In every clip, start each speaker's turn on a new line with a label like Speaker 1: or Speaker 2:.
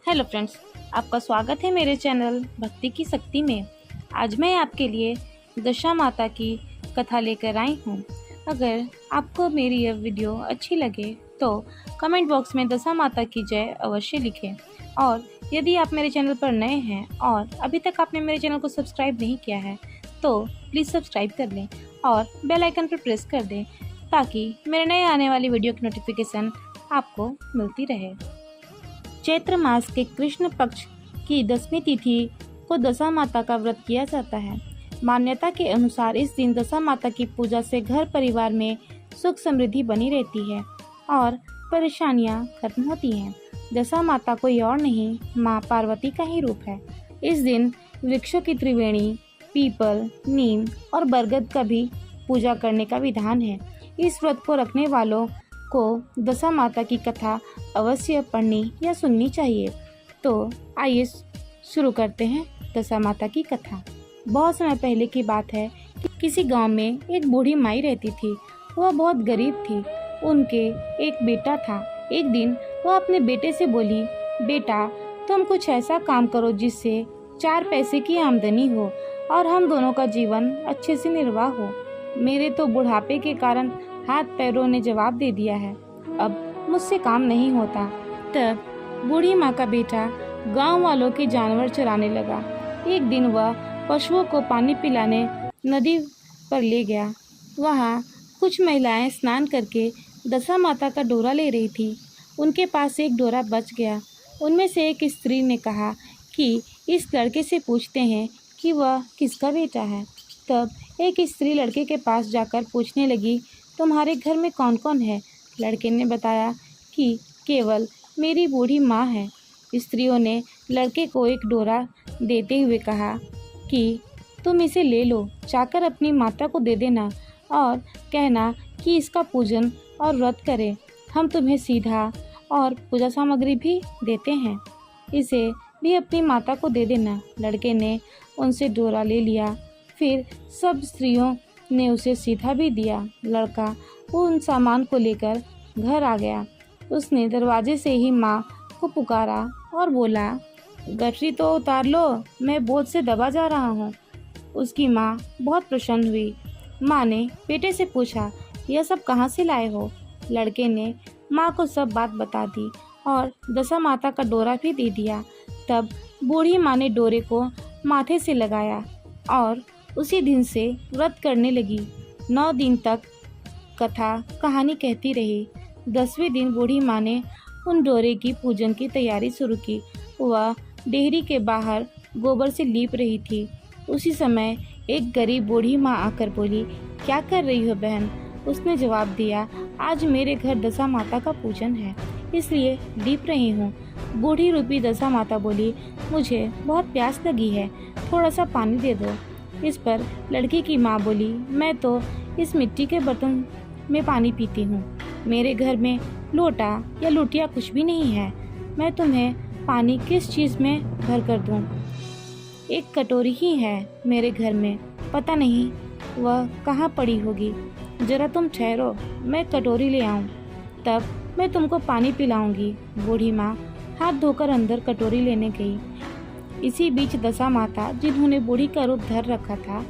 Speaker 1: Hello friends, आपका स्वागत है मेरे चैनल भक्ति की शक्ति में। आज मैं आपके लिए दशा माता की कथा लेकर आई हूँ। अगर आपको मेरी यह वीडियो अच्छी लगे तो कमेंट बॉक्स में दशा माता की जय अवश्य लिखें। और यदि आप मेरे चैनल पर नए हैं और अभी तक आपने मेरे चैनल को सब्सक्राइब नहीं किया है तो प्लीज़ सब्सक्राइब कर लें और बेल आइकन पर प्रेस कर दें ताकि मेरे नए आने वाली वीडियो की नोटिफिकेशन आपको मिलती रहे। चैत्र मास के कृष्ण पक्ष की 10वीं तिथि को दशा माता का व्रत किया जाता है। मान्यता के अनुसार इस दिन दशा माता की पूजा से घर परिवार में सुख समृद्धि बनी रहती है और परेशानियां खत्म होती हैं। दशा माता कोई और नहीं, माँ पार्वती का ही रूप है। इस दिन वृक्षों की त्रिवेणी, पीपल, नीम और बरगद का भी पूजा करने का विधान है। इस व्रत को रखने वालों को दशा माता की कथा अवश्य पढ़नी या सुननी चाहिए। तो आइए शुरू करते हैं दशा माता की कथा। बहुत समय पहले की बात है कि किसी गांव में एक बूढ़ी माई रहती थी। वह बहुत गरीब थी। उनके एक बेटा था। एक दिन वह अपने बेटे से बोली, बेटा तुम कुछ ऐसा काम करो जिससे 4 पैसे की आमदनी हो और हम दोनों का जीवन अच्छे से निर्वाह हो। मेरे तो बुढ़ापे के कारण हाथ पैरों ने जवाब दे दिया है, अब मुझसे काम नहीं होता। तब बूढ़ी माँ का बेटा गांव वालों के जानवर चराने लगा। एक दिन वह पशुओं को पानी पिलाने नदी पर ले गया। वहाँ कुछ महिलाएं स्नान करके दशा माता का डोरा ले रही थी। उनके पास एक डोरा बच गया। उनमें से एक स्त्री ने कहा कि इस लड़के से पूछते हैं कि वह किसका बेटा है। तब एक स्त्री लड़के के पास जाकर पूछने लगी, तुम्हारे घर में कौन कौन है? लड़के ने बताया कि केवल मेरी बूढ़ी माँ है। स्त्रियों ने लड़के को एक डोरा देते हुए कहा कि तुम इसे ले लो, जाकर अपनी माता को दे देना और कहना कि इसका पूजन और व्रत करे। हम तुम्हें सीधा और पूजा सामग्री भी देते हैं, इसे भी अपनी माता को दे देना। लड़के ने उनसे डोरा ले लिया। फिर सब स्त्रियों ने उसे सीधा भी दिया। लड़का उन सामान को लेकर घर आ गया। उसने दरवाजे से ही माँ को पुकारा और बोला, गठरी तो उतार लो, मैं बोझ से दबा जा रहा हूँ। उसकी माँ बहुत प्रसन्न हुई। माँ ने बेटे से पूछा, यह सब कहाँ से लाए हो? लड़के ने माँ को सब बात बता दी और दशा माता का डोरा भी दे दिया। तब बूढ़ी माँ ने डोरे को माथे से लगाया और उसी दिन से व्रत करने लगी। 9 दिन तक कथा कहानी कहती रही। 10वें दिन बूढ़ी माँ ने उन डोरे की पूजन की तैयारी शुरू की। वह डेहरी के बाहर गोबर से लीप रही थी। उसी समय एक गरीब बूढ़ी माँ आकर बोली, क्या कर रही हो बहन? उसने जवाब दिया, आज मेरे घर दशा माता का पूजन है, इसलिए लीप रही हूँ। बूढ़ी रूपी दशा माता बोली, मुझे बहुत प्यास लगी है, थोड़ा सा पानी दे दो। इस पर लड़की की माँ बोली, मैं तो इस मिट्टी के बर्तन में पानी पीती हूँ। मेरे घर में लोटा या लुटिया कुछ भी नहीं है। मैं तुम्हें पानी किस चीज़ में भर कर दूँ? एक कटोरी ही है मेरे घर में, पता नहीं वह कहाँ पड़ी होगी। जरा तुम ठहरो, मैं कटोरी ले आऊँ, तब मैं तुमको पानी पिलाऊंगी। बूढ़ी माँ हाथ धोकर अंदर कटोरी लेने गई। इसी बीच दशा माता, जिन्होंने बूढ़ी का रूप धर रखा था,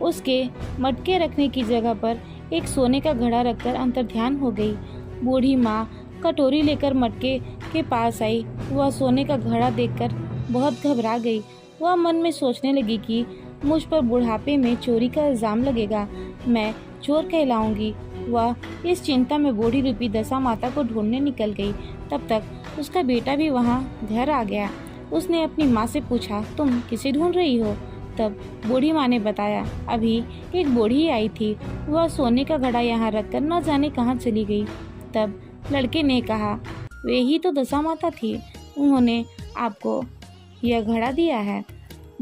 Speaker 1: उसके मटके रखने की जगह पर एक सोने का घड़ा रखकर अंतर्ध्यान हो गई। बूढ़ी माँ कटोरी लेकर मटके के पास आई। वह सोने का घड़ा देखकर बहुत घबरा गई। वह मन में सोचने लगी कि मुझ पर बुढ़ापे में चोरी का इल्ज़ाम लगेगा, मैं चोर कहलाऊंगी। वह इस चिंता में बूढ़ी रूपी दशा माता को ढूंढने निकल गई। तब तक उसका बेटा भी वहाँ घर आ गया। उसने अपनी माँ से पूछा, तुम किसे ढूंढ रही हो? तब बूढ़ी माँ ने बताया, अभी एक बूढ़ी आई थी, वह सोने का घड़ा यहाँ रखकर न जाने कहाँ चली गई। तब लड़के ने कहा, वे ही तो दशा माता थी, उन्होंने आपको यह घड़ा दिया है।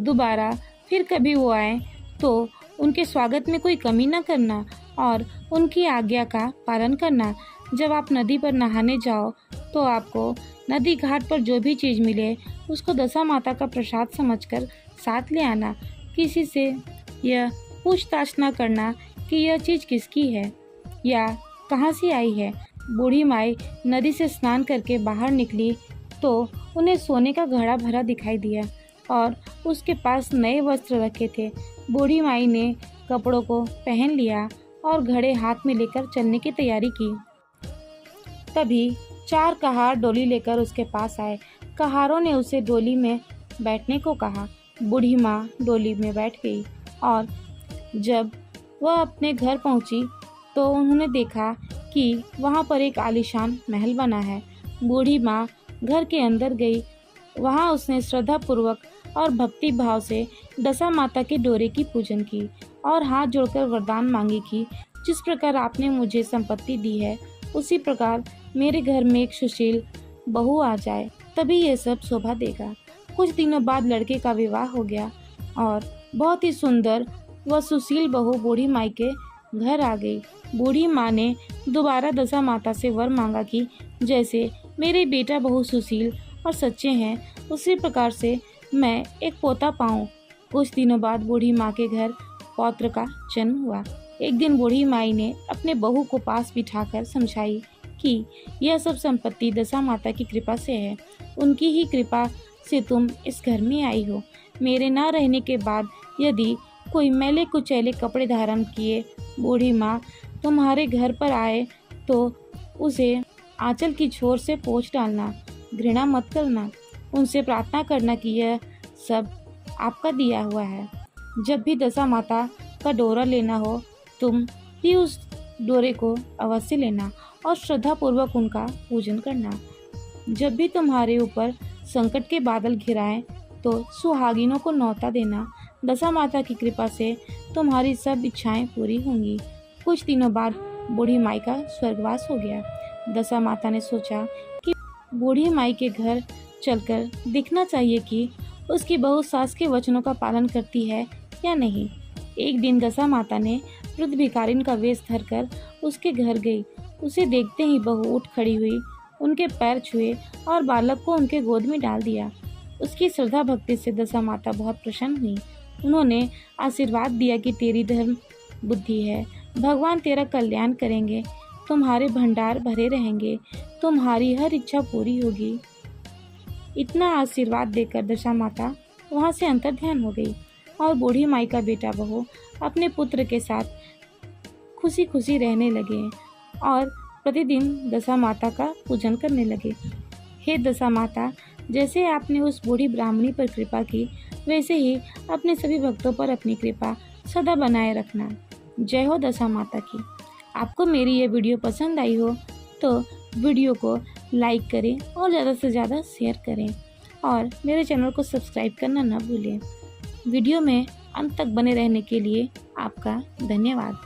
Speaker 1: दोबारा फिर कभी वो आए तो उनके स्वागत में कोई कमी न करना और उनकी आज्ञा का पालन करना। जब आप नदी पर नहाने जाओ तो आपको नदी घाट पर जो भी चीज़ मिले उसको दशा माता का प्रसाद समझकर साथ ले आना। किसी से यह पूछताछ न करना कि यह चीज़ किसकी है या कहाँ से आई है। बूढ़ी माई नदी से स्नान करके बाहर निकली तो उन्हें सोने का घड़ा भरा दिखाई दिया और उसके पास नए वस्त्र रखे थे। बूढ़ी माई ने कपड़ों को पहन लिया और घड़े हाथ में लेकर चलने की तैयारी की। तभी 4 कहार डोली लेकर उसके पास आए। कहारों ने उसे डोली में बैठने को कहा। बूढ़ी माँ डोली में बैठ गई और जब वह अपने घर पहुंची तो उन्होंने देखा कि वहां पर एक आलीशान महल बना है। बूढ़ी माँ घर के अंदर गई। वहां उसने श्रद्धापूर्वक और भक्ति भाव से दशा माता के डोरे की पूजन की और हाथ जोड़कर वरदान मांगी कि जिस प्रकार आपने मुझे संपत्ति दी है उसी प्रकार मेरे घर में एक सुशील बहू आ जाए, तभी ये सब शोभा देगा। कुछ दिनों बाद लड़के का विवाह हो गया और बहुत ही सुंदर व सुशील बहू बूढ़ी माई के घर आ गई। बूढ़ी माँ ने दोबारा दशा माता से वर मांगा कि जैसे मेरे बेटा बहू सुशील और सच्चे हैं उसी प्रकार से मैं एक पोता पाऊँ। कुछ दिनों बाद बूढ़ी माँ के घर पौत्र का जन्म हुआ। एक दिन बूढ़ी माई ने अपने बहू को पास बिठाकर समझाई कि यह सब संपत्ति दशा माता की कृपा से है। उनकी ही कृपा से तुम इस घर में आई हो। मेरे न रहने के बाद यदि कोई मैले कुचैले कपड़े धारण किए बूढ़ी माँ तुम्हारे घर पर आए तो उसे आंचल की छोर से पोंछ डालना, घृणा मत करना। उनसे प्रार्थना करना कि यह सब आपका दिया हुआ है। जब भी दशा माता का डोरा लेना हो तुम भी उस डोरे को अवश्य लेना और श्रद्धापूर्वक उनका पूजन करना। जब भी तुम्हारे ऊपर संकट के बादल घिराएं तो सुहागिनों को न्योता देना। दशा माता की कृपा से तुम्हारी सब इच्छाएं पूरी होंगी। कुछ दिनों बाद बूढ़ी माई का स्वर्गवास हो गया। दशा माता ने सोचा कि बूढ़ी माई के घर चलकर देखना चाहिए कि उसकी बहू सास के वचनों का पालन करती है या नहीं। एक दिन दशा माता ने वृद्ध भिखारिन का वेश धरकर उसके घर गई। उसे देखते ही बहू उठ खड़ी हुई, उनके पैर छुए और बालक को उनके गोद में डाल दिया। उसकी श्रद्धा भक्ति से दशा माता बहुत प्रसन्न हुई। उन्होंने आशीर्वाद दिया कि तेरी धर्म बुद्धि है, भगवान तेरा कल्याण करेंगे, तुम्हारे भंडार भरे रहेंगे, तुम्हारी हर इच्छा पूरी होगी। इतना आशीर्वाद देकर दशा माता वहाँ से अंतर्ध्यान हो गई और बूढ़ी माई का बेटा बहू अपने पुत्र के साथ खुशी खुशी रहने लगे और प्रतिदिन दशा माता का पूजन करने लगे। हे दशा माता, जैसे आपने उस बूढ़ी ब्राह्मणी पर कृपा की वैसे ही अपने सभी भक्तों पर अपनी कृपा सदा बनाए रखना। जय हो दशा माता की। आपको मेरी ये वीडियो पसंद आई हो तो वीडियो को लाइक करें और ज़्यादा से ज़्यादा शेयर करें और मेरे चैनल को सब्सक्राइब करना न भूलें। वीडियो में अंत तक बने रहने के लिए आपका धन्यवाद।